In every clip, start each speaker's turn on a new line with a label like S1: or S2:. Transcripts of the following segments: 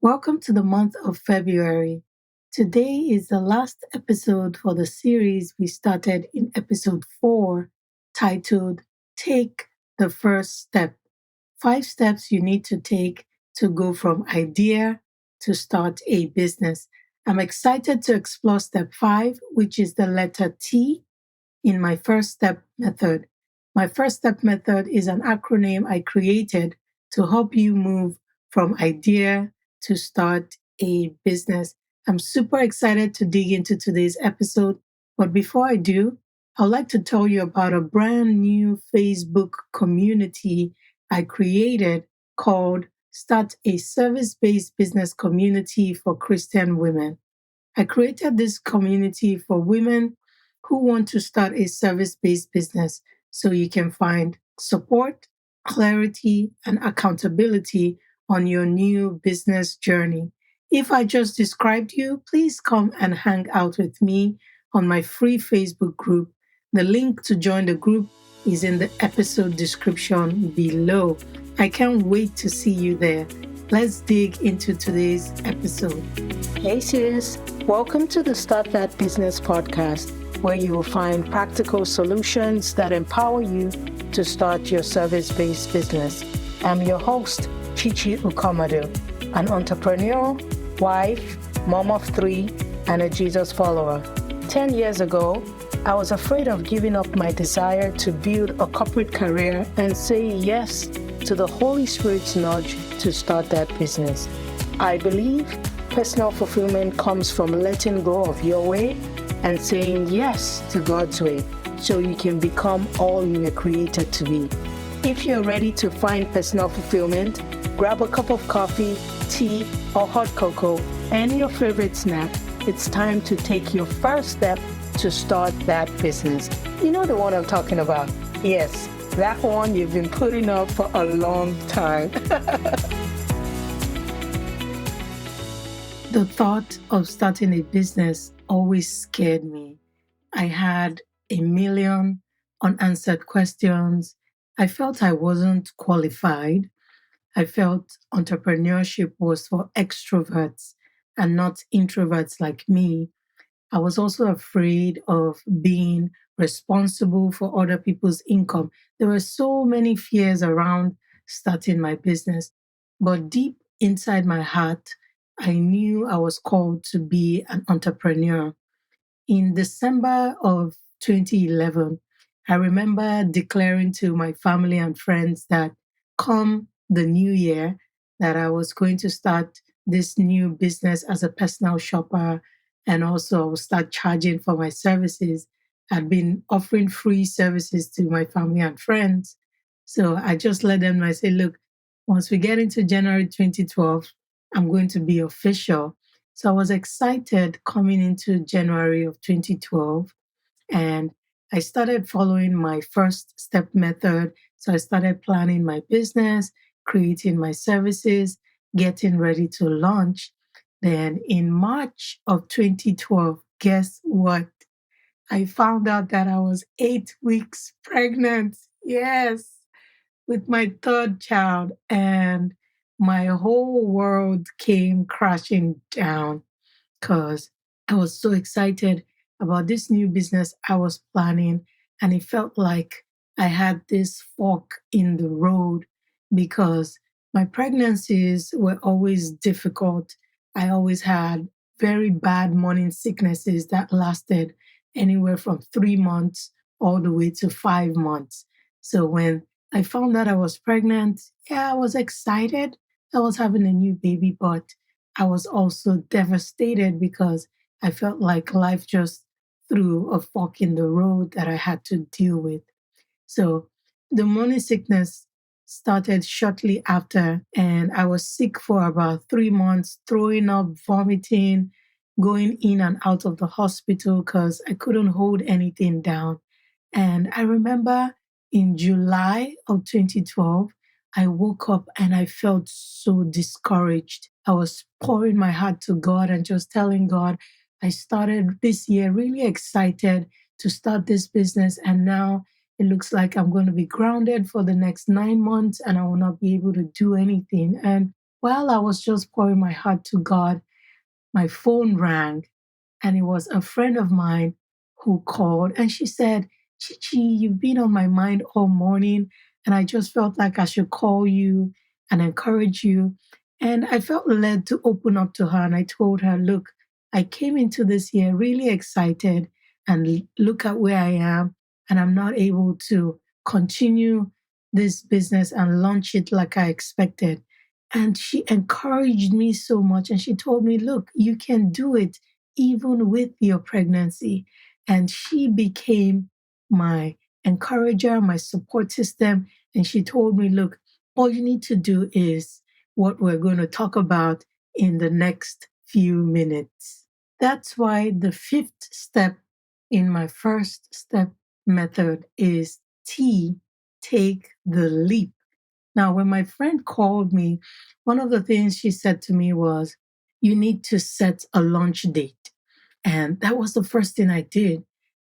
S1: Welcome to the month of February. Today is the last episode for the series we started in episode 4, titled Take the First Step. 5 steps you need to take to go from idea to start a business. I'm excited to explore step 5, which is the letter T in my first step method. My first step method is an acronym I created to help you move from idea to start a business. I'm super excited to dig into today's episode. But before I do, I'd like to tell you about a brand new Facebook community I created called Start a Service Based Business Community for Christian Women. I created this community for women who want to start a service based business so you can find support, clarity, and accountability on your new business journey. If I just described you, please come and hang out with me on my free Facebook group. The link to join the group is in the episode description below. I can't wait to see you there. Let's dig into today's episode. Hey sis, welcome to the Start That Business podcast, where you will find practical solutions that empower you to start your service-based business. I'm your host, Chichi Ukomadu, an entrepreneur, wife, mom of 3, and a Jesus follower. 10 years ago, I was afraid of giving up my desire to build a corporate career and say yes to the Holy Spirit's nudge to start that business. I believe personal fulfillment comes from letting go of your way and saying yes to God's way so you can become all you were created to be. If you're ready to find personal fulfillment, grab a cup of coffee, tea, or hot cocoa, and your favorite snack. It's time to take your first step to start that business. You know the one I'm talking about? Yes, that one you've been putting off for a long time. The thought of starting a business always scared me. I had a million unanswered questions. I felt I wasn't qualified. I felt entrepreneurship was for extroverts and not introverts like me. I was also afraid of being responsible for other people's income. There were so many fears around starting my business. But deep inside my heart, I knew I was called to be an entrepreneur. In December of 2011, I remember declaring to my family and friends that come the new year, that I was going to start this new business as a personal shopper, and also I will start charging for my services. I'd been offering free services to my family and friends. So I just let them know, I say, look, once we get into January 2012, I'm going to be official. So I was excited coming into January of 2012, and I started following my first step method. So I started planning my business, creating my services, getting ready to launch. Then in March of 2012, guess what? I found out that I was 8 weeks pregnant. Yes, with my third child, and my whole world came crashing down because I was so excited about this new business I was planning. And it felt like I had this fork in the road because my pregnancies were always difficult. I always had very bad morning sicknesses that lasted anywhere from 3 months all the way to 5 months. So when I found out I was pregnant, yeah, I was excited. I was having a new baby, but I was also devastated because I felt like life just threw a fork in the road that I had to deal with. So the morning sickness started shortly after, and I was sick for about 3 months, throwing up, vomiting, going in and out of the hospital because I couldn't hold anything down. And I remember in July of 2012, I woke up and I felt so discouraged. I was pouring my heart to God and just telling God, I started this year really excited to start this business. And now it looks like I'm going to be grounded for the next 9 months and I will not be able to do anything. And While I was just pouring my heart to God, my phone rang, and it was a friend of mine who called, and she said, Chichi, you've been on my mind all morning, and I just felt like I should call you and encourage you. And I felt led to open up to her, and I told her, look, I came into this year really excited, and look at where I am, and I'm not able to continue this business and launch it like I expected. And she encouraged me so much, and she told me, look, you can do it even with your pregnancy. And she became my encourager, my support system. And she told me, look, all you need to do is what we're going to talk about in the next few minutes. That's why the fifth step in my first step method is T, take the leap. Now, when my friend called me, one of the things she said to me was, you need to set a launch date. And that was the first thing I did.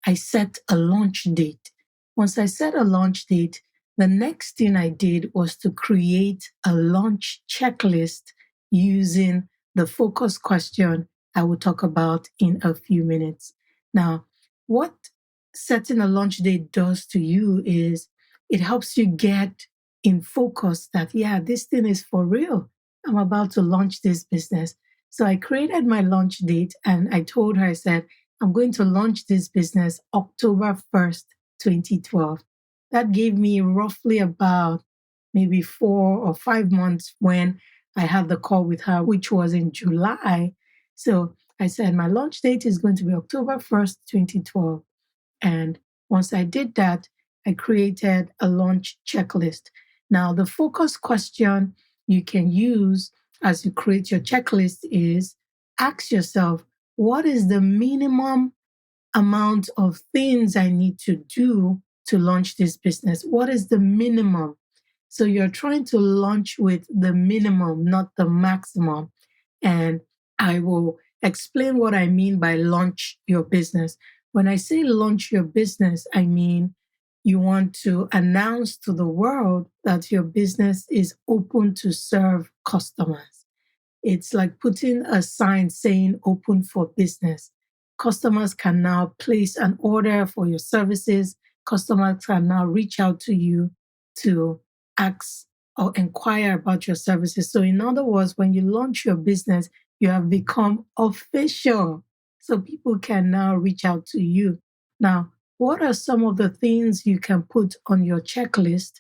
S1: I set a launch date. Once I set a launch date, the next thing I did was to create a launch checklist using the focus question I will talk about in a few minutes. Now, what setting a launch date does to you is it helps you get in focus that, yeah, this thing is for real. I'm about to launch this business. So I created my launch date and I told her, I said, I'm going to launch this business October 1st, 2012. That gave me roughly about maybe 4 or 5 months when I had the call with her, which was in July. So I said, my launch date is going to be October 1st, 2012. And once I did that, I created a launch checklist. Now, the focus question you can use as you create your checklist is ask yourself, what is the minimum amount of things I need to do to launch this business? What is the minimum? So you're trying to launch with the minimum, not the maximum. And I will explain what I mean by launch your business. When I say launch your business, I mean you want to announce to the world that your business is open to serve customers. It's like putting a sign saying open for business. Customers can now place an order for your services. Customers can now reach out to you to ask or inquire about your services. So, in other words, when you launch your business, you have become official. So, people can now reach out to you. Now, what are some of the things you can put on your checklist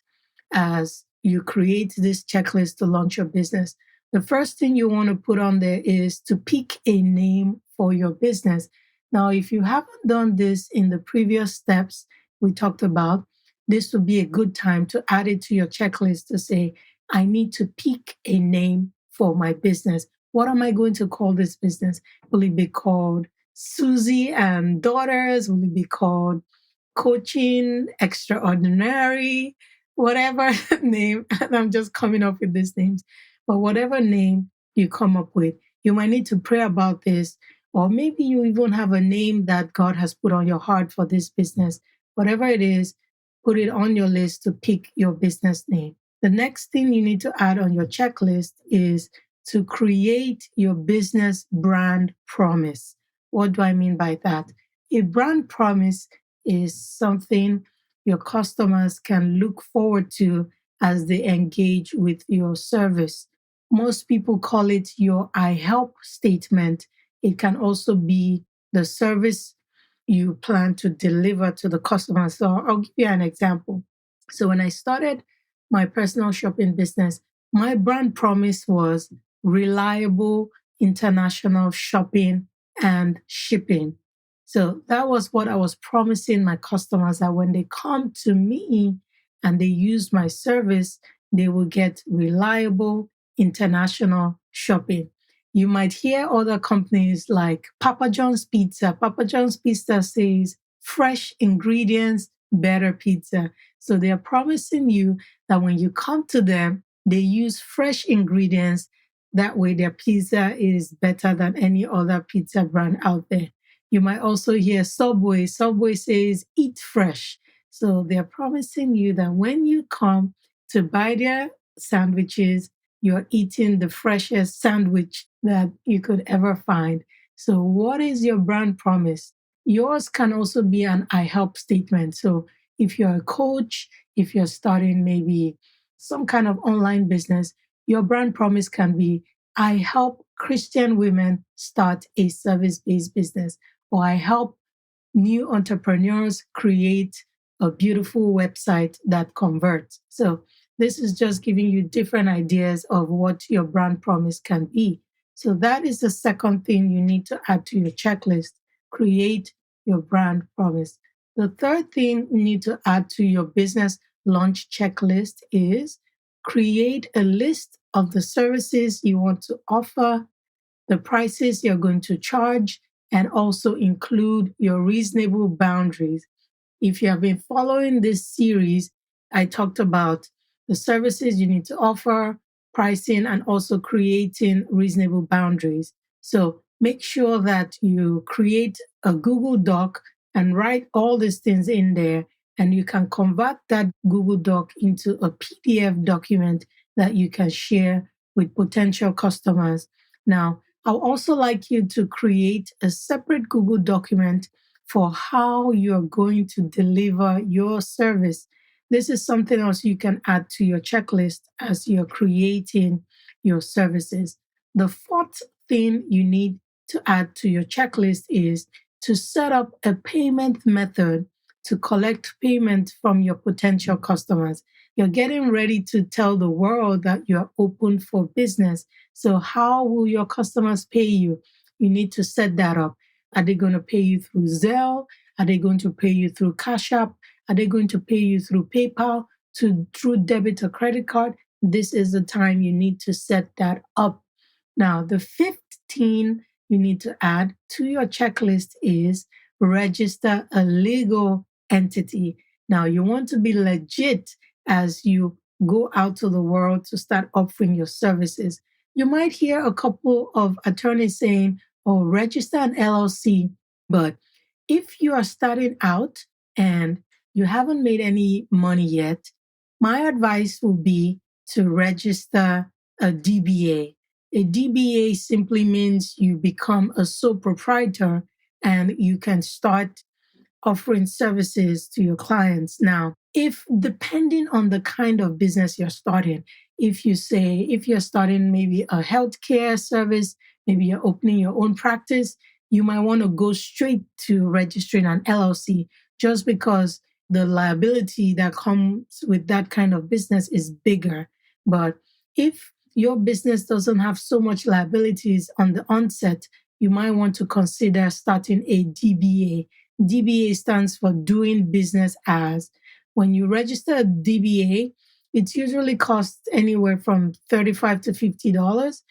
S1: as you create this checklist to launch your business? The first thing you want to put on there is to pick a name for your business. Now, if you haven't done this in the previous steps we talked about, this would be a good time to add it to your checklist to say, I need to pick a name for my business. What am I going to call this business? Will it be called Susie and Daughters? Will it be called Coaching Extraordinary? Whatever name, and I'm just coming up with these names. But whatever name you come up with, you might need to pray about this, or maybe you even have a name that God has put on your heart for this business. Whatever it is, put it on your list to pick your business name. The next thing you need to add on your checklist is to create your business brand promise. What do I mean by that? A brand promise is something your customers can look forward to as they engage with your service. Most people call it your I help statement. It can also be the service you plan to deliver to the customer. So I'll give you an example. So when I started my personal shopping business, my brand promise was reliable international shopping and shipping. So that was what I was promising my customers, that when they come to me and they use my service, they will get reliable international shopping. You might hear other companies like Papa John's Pizza. Papa John's Pizza says fresh ingredients, better pizza. So they are promising you that when you come to them, they use fresh ingredients. That way their pizza is better than any other pizza brand out there. You might also hear Subway. Subway says eat fresh. So they're promising you that when you come to buy their sandwiches, you're eating the freshest sandwich that you could ever find. So, what is your brand promise? Yours can also be an I help statement. So, if you're a coach, if you're starting maybe some kind of online business, your brand promise can be I help Christian women start a service based business, or I help new entrepreneurs create a beautiful website that converts. So, this is just giving you different ideas of what your brand promise can be. So, that is the second thing you need to add to your checklist: create your brand promise. The third thing you need to add to your business launch checklist is create a list of the services you want to offer, the prices you're going to charge, and also include your reasonable boundaries. If you have been following this series, I talked about the services you need to offer, pricing, and also creating reasonable boundaries. So make sure that you create a Google Doc and write all these things in there. And you can convert that Google Doc into a PDF document that you can share with potential customers. Now, I'll also like you to create a separate Google document for how you're going to deliver your service. This is something else you can add to your checklist as you're creating your services. The fourth thing you need to add to your checklist is to set up a payment method to collect payment from your potential customers. You're getting ready to tell the world that you're open for business. So, how will your customers pay you? You need to set that up. Are they going to pay you through Zelle? Are they going to pay you through Cash App? Are they going to pay you through PayPal, through debit or credit card? This is the time you need to set that up. Now, the fifth thing you need to add to your checklist is register a legal entity. Now, you want to be legit as you go out to the world to start offering your services. You might hear a couple of attorneys saying, oh, register an LLC. But if you are starting out and you haven't made any money yet, my advice would be to register a DBA. A DBA simply means you become a sole proprietor and you can start offering services to your clients. Now, if depending on the kind of business you're starting, if you're starting maybe a healthcare service, maybe you're opening your own practice, you might want to go straight to registering an LLC just because the liability that comes with that kind of business is bigger. But if your business doesn't have so much liabilities on the onset, you might want to consider starting a DBA. DBA stands for doing business as. When you register a DBA, it usually costs anywhere from $35 to $50.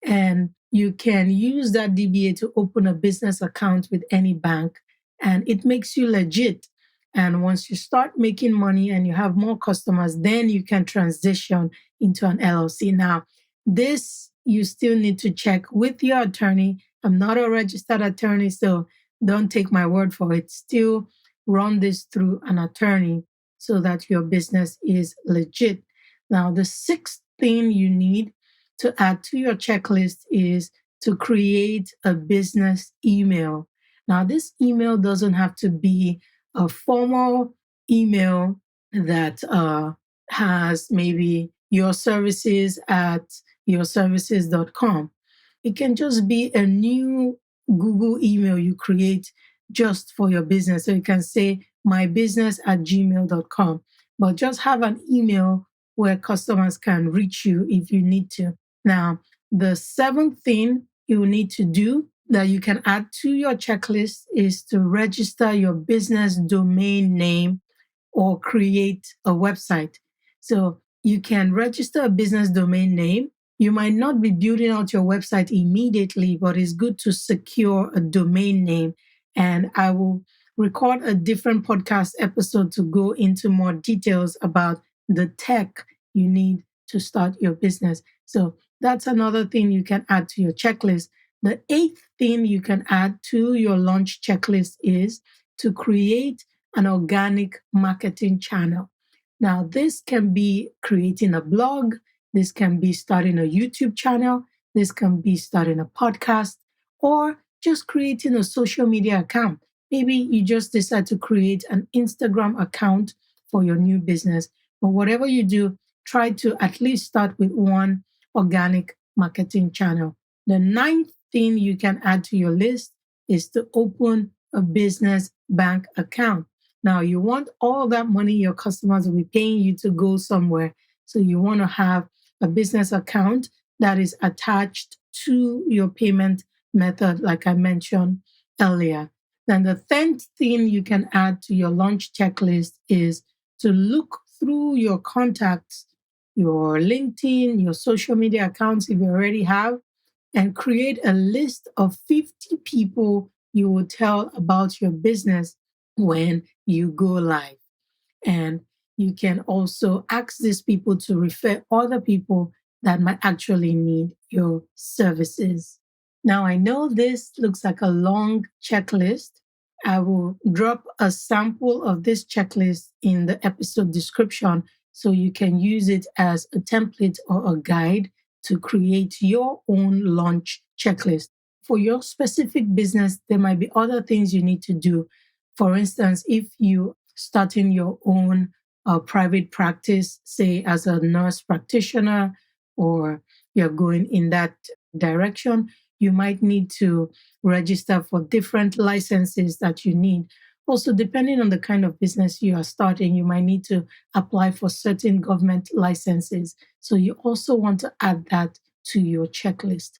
S1: And you can use that DBA to open a business account with any bank. And it makes you legit. And once you start making money and you have more customers, then you can transition into an LLC. Now, this you still need to check with your attorney. I'm not a registered attorney, so don't take my word for it. Still run this through an attorney so that your business is legit. Now, the sixth thing you need to add to your checklist is to create a business email. Now, this email doesn't have to be a formal email that has maybe your services at yourservices.com. It can just be a new Google email you create just for your business. So you can say mybusiness@gmail.com, but just have an email where customers can reach you if you need to. Now, the seventh thing you need to do that you can add to your checklist is to register your business domain name or create a website. So you can register a business domain name. You might not be building out your website immediately, but it's good to secure a domain name. And I will record a different podcast episode to go into more details about the tech you need to start your business. So that's another thing you can add to your checklist. The eighth thing you can add to your launch checklist is to create an organic marketing channel. Now, this can be creating a blog, This can be starting a YouTube channel. This can be starting a podcast or just creating a social media account. Maybe you just decide to create an Instagram account for your new business. But whatever you do, try to at least start with one organic marketing channel. The ninth thing you can add to your list is to open a business bank account. Now, you want all that money your customers will be paying you to go somewhere. So you want to have a business account that is attached to your payment method, like I mentioned earlier. Then the 10th thing you can add to your launch checklist is to look through your contacts, your LinkedIn, your social media accounts, if you already have, and create a list of 50 people you will tell about your business when you go live. And you can also ask these people to refer other people that might actually need your services. Now, I know this looks like a long checklist. I will drop a sample of this checklist in the episode description so you can use it as a template or a guide to create your own launch checklist. For your specific business, there might be other things you need to do. For instance, if you starting your own private practice, say as a nurse practitioner, or you're going in that direction, you might need to register for different licenses that you need. Also, depending on the kind of business you are starting, you might need to apply for certain government licenses. So you also want to add that to your checklist.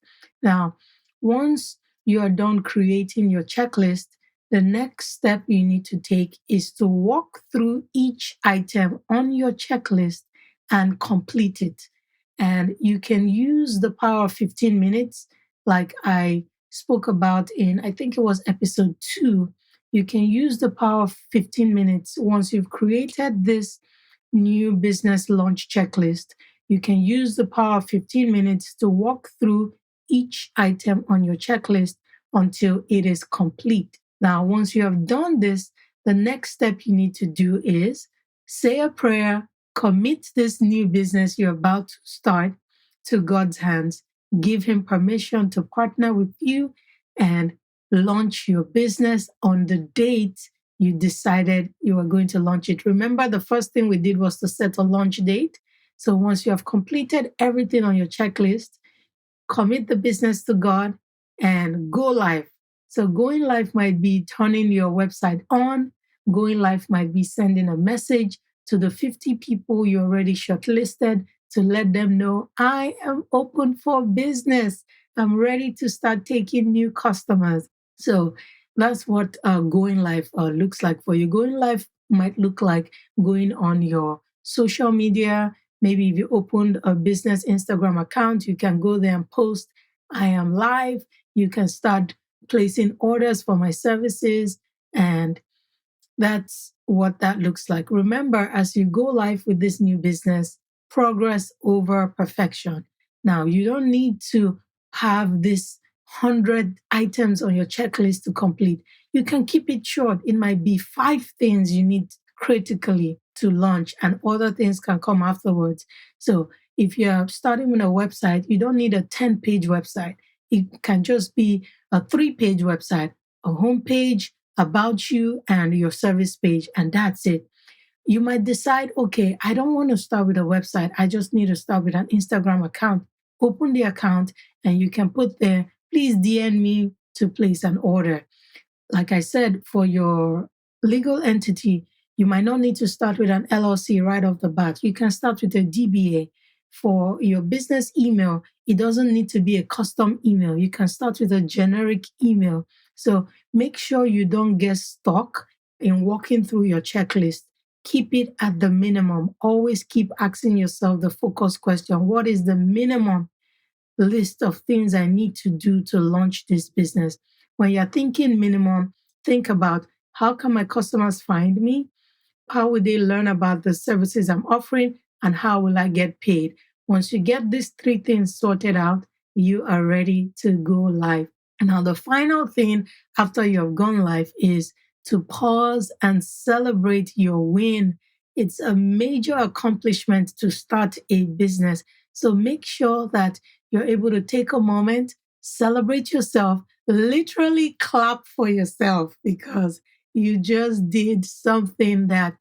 S1: Now, once you are done creating your checklist, the next step you need to take is to walk through each item on your checklist and complete it. And you can use the power of 15 minutes, like I spoke about in, I think it was episode 2. You can use the power of 15 minutes once you've created this new business launch checklist. You can use the power of 15 minutes to walk through each item on your checklist until it is complete. Now, once you have done this, the next step you need to do is say a prayer, commit this new business you're about to start to God's hands, give Him permission to partner with you, and launch your business on the date you decided you were going to launch it. Remember, the first thing we did was to set a launch date. So once you have completed everything on your checklist, commit the business to God and go live. So going live might be turning your website on. Going live might be sending a message to the 50 people you already shortlisted to let them know, I am open for business. I'm ready to start taking new customers. So that's what going live looks like for you. Going live might look like going on your social media. Maybe if you opened a business Instagram account, you can go there and post, I am live. You can start placing orders for my services. And that's what that looks like. Remember, as you go live with this new business, progress over perfection. Now, you don't need to have this 100 items on your checklist to complete. You can keep it short. It might be 5 things you need critically to launch, and other things can come afterwards. So if you're starting with a website, you don't need a 10-page website. It can just be a 3-page website, a homepage, about you, and your service page, and that's it. You might decide, okay, I don't want to start with a website. I just need to start with an Instagram account. Open the account, and you can put there, please DM me to place an order. Like I said, for your legal entity, you might not need to start with an LLC right off the bat. You can start with a DBA. For your business email, it doesn't need to be a custom email. You can start with a generic email. So make sure you don't get stuck in walking through your checklist. Keep it at the minimum. Always keep asking yourself the focus question. What is the minimum list of things I need to do to launch this business? When you're thinking minimum, think about, how can my customers find me? How will they learn about the services I'm offering? And how will I get paid? Once you get these 3 things sorted out, you are ready to go live. Now, the final thing after you have gone live is to pause and celebrate your win. It's a major accomplishment to start a business. So make sure that you're able to take a moment, celebrate yourself, literally clap for yourself because you just did something that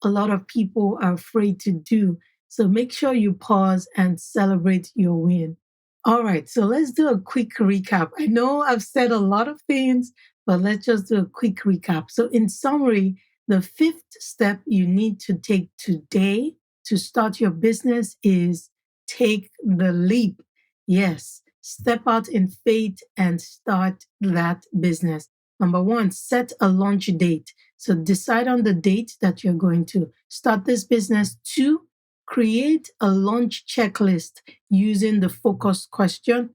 S1: a lot of people are afraid to do. So make sure you pause and celebrate your win. All right, so let's do a quick recap. I know I've said a lot of things, but let's just do a quick recap. So, in summary, the fifth step you need to take today to start your business is take the leap. Yes, step out in faith and start that business. Number one, set a launch date. So, decide on the date that you're going to start this business. Two, create a launch checklist using the focus question.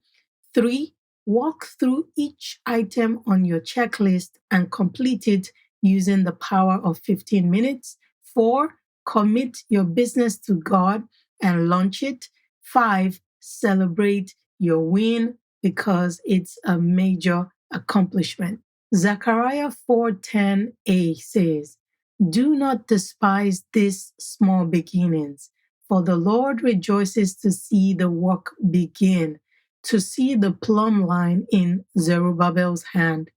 S1: Three, walk through each item on your checklist and complete it using the power of 15 minutes. Four, commit your business to God and launch it. Five, celebrate your win because it's a major accomplishment. Zechariah 4:10a says, "Do not despise these small beginnings, for the Lord rejoices to see the work begin, to see the plumb line in Zerubbabel's hand."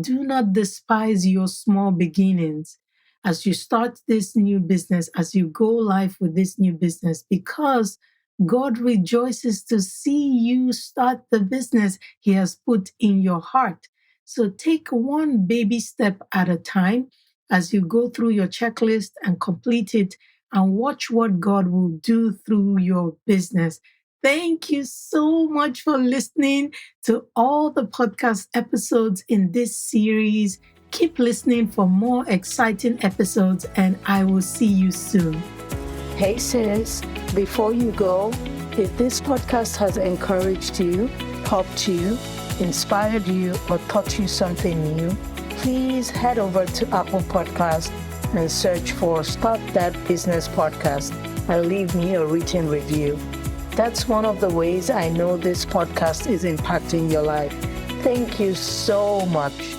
S1: Do not despise your small beginnings as you start this new business, as you go live with this new business, because God rejoices to see you start the business He has put in your heart. So take one baby step at a time as you go through your checklist and complete it, and watch what God will do through your business. Thank you so much for listening to all the podcast episodes in this series. Keep listening for more exciting episodes, and I will see you soon.
S2: Hey sis, before you go, if this podcast has encouraged you, helped you, inspired you, or taught you something new, please head over to Apple Podcast and search for Start That Business Podcast and leave me a written review. That's one of the ways I know this podcast is impacting your life. Thank you so much.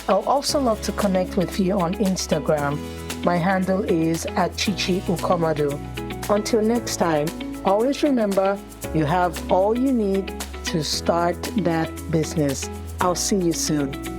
S2: I'll also love to connect with you on Instagram. My handle is @ChichiUkomadu. Until next time, always remember you have all you need to start that business. I'll see you soon.